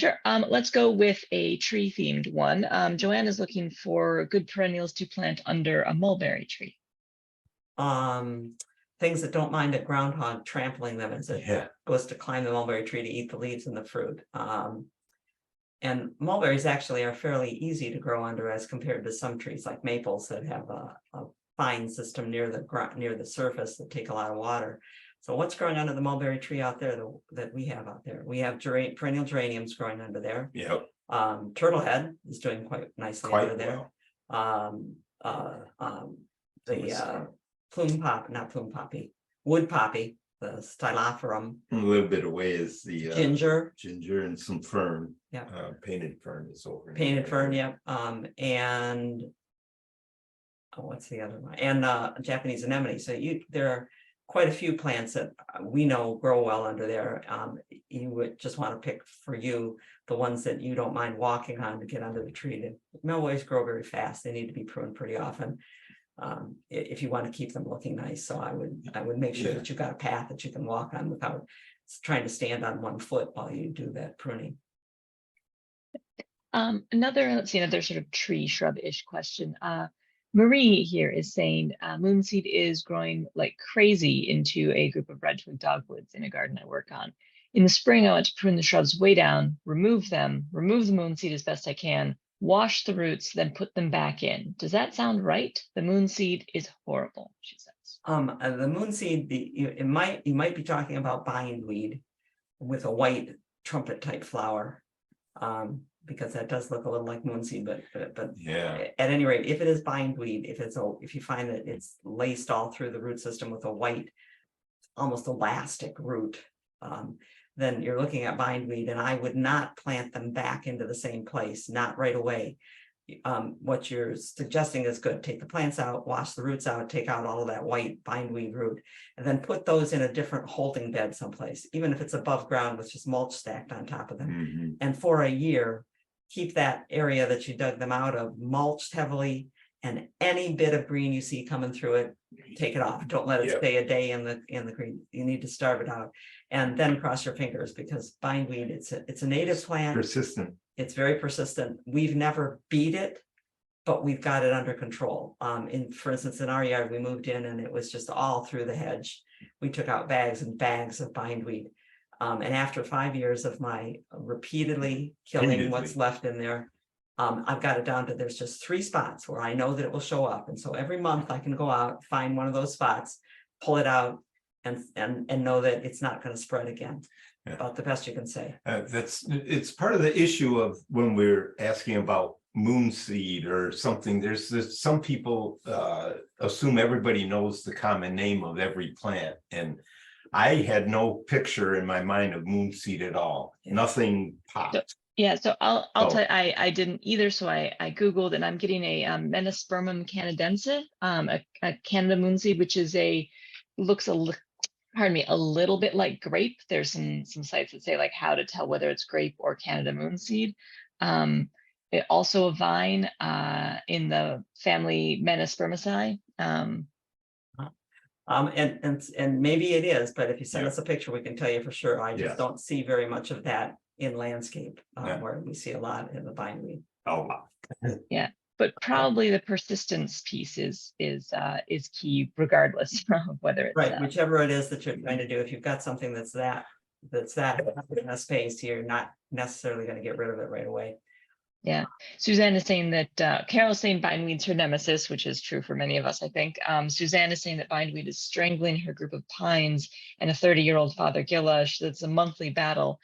Sure. Let's go with a tree themed one. Joanne is looking for good perennials to plant under a mulberry tree. Things that don't mind a groundhog trampling them as it Yeah. goes to climb the mulberry tree to eat the leaves and the fruit. And mulberries actually are fairly easy to grow under as compared to some trees like maples that have a fine system near the ground, near the surface that take a lot of water. So what's growing under the mulberry tree out there that we have out there? We have perennial geraniums growing under there. Yep. Turtlehead is doing quite nicely Quite under there. well. Plume poppy, wood poppy, the stylophorm. A little bit away is the Ginger. ginger and some fern. Yeah. Painted fern is over. Painted fern, yep. And what's the other one? And Japanese anemone. So there are quite a few plants that we know grow well under there. You would just want to pick for you the ones that you don't mind walking on to get under the tree. The mulberries grow very fast. They need to be pruned pretty often. If you want to keep them looking nice. So I would make sure that you've got a path that you can walk on without trying to stand on one foot while you do that pruning. Let's see, another sort of tree shrub-ish question. Marie here is saying moonseed is growing like crazy into a group of red twig dogwoods in a garden I work on. In the spring, I want to prune the shrubs way down, remove the moonseed as best I can, wash the roots, then put them back in. Does that sound right? The moonseed is horrible, she says. The moonseed, you might be talking about bindweed with a white trumpet type flower. Because that does look a little like moonseed, but yeah. At any rate, if it is bindweed, if you find that it's laced all through the root system with a white, almost elastic root, then you're looking at bindweed, and I would not plant them back into the same place, not right away. What you're suggesting is good. Take the plants out, wash the roots out, take out all of that white bindweed root, and then put those in a different holding bed someplace, even if it's above ground with just mulch stacked on top of them. Mm-hmm. And for a year, keep that area that you dug them out of mulched heavily, and any bit of green you see coming through it, take it off. Don't let it stay a day in the green. You need to starve it out, and then cross your fingers, because bindweed, it's a native plant. Persistent. It's very persistent. We've never beat it, but we've got it under control. For instance, in our yard, we moved in and it was just all through the hedge. We took out bags and bags of bindweed. And after 5 years of my repeatedly killing what's left in there, I've got it down to there's just 3 spots where I know that it will show up. And so every month I can go out, find one of those spots, pull it out, and know that it's not going to spread again. Yeah. About the best you can say. It's part of the issue of when we're asking about moonseed or something. There's some people assume everybody knows the common name of every plant, and I had no picture in my mind of moonseed at all. Yeah. Nothing popped. So I'll tell you, I didn't either. So I Googled, and I'm getting a Menispermum canadense, a Canada moonseed, which is looks a little bit like grape. There's some sites that say like how to tell whether it's grape or Canada moonseed. It also a vine in the family Menispermaceae. And maybe it is, but if you send us a picture, we can tell you for sure. I just don't see very much of that in landscape, where we see a lot in the bindweed. Oh, wow. Yeah. But probably the persistence piece is key, regardless of whether it's right. Whichever it is that you're trying to do, if you've got something that's that in a space, you're not necessarily going to get rid of it right away. Yeah, Suzanne is saying that Carol's saying bindweed's her nemesis, which is true for many of us, I think. Suzanne is saying that bindweed is strangling her group of pines and a 30-year-old Father Gilla. That's a monthly battle.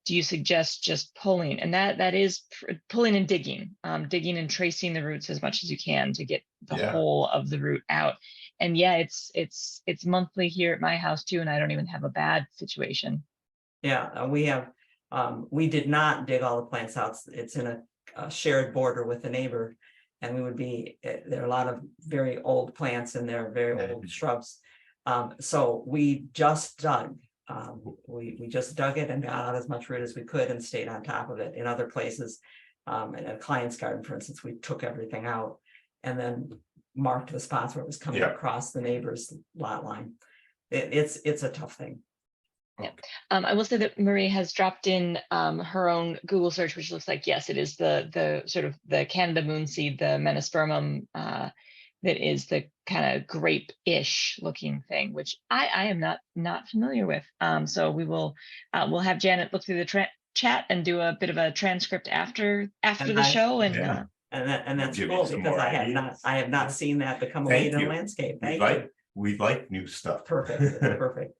Do you suggest just pulling? And that is pulling and digging and tracing the roots as much as you can to get the whole of the root out. And it's monthly here at my house too, and I don't even have a bad situation. Yeah, we did not dig all the plants out. It's in a shared border with a neighbor, and there are a lot of very old plants in there, very old shrubs. So we just dug. We just dug it and got out as much root as we could and stayed on top of it. In other places, in a client's garden, for instance, we took everything out and then marked the spots where it was coming across the neighbor's lot line. It's a tough thing. I will say that Marie has dropped in her own Google search, which looks like, yes, it is the sort of the Canada moonseed, the menispermum, that is the kind of grape-ish looking thing, which I am not familiar with. So we'll have Janet look through the chat and do a bit of a transcript after And the show. And Yeah. And that's Give you cool some because more I have not seen that become a Thank lead in you. landscape. We Thank you. like new stuff. Perfect, perfect.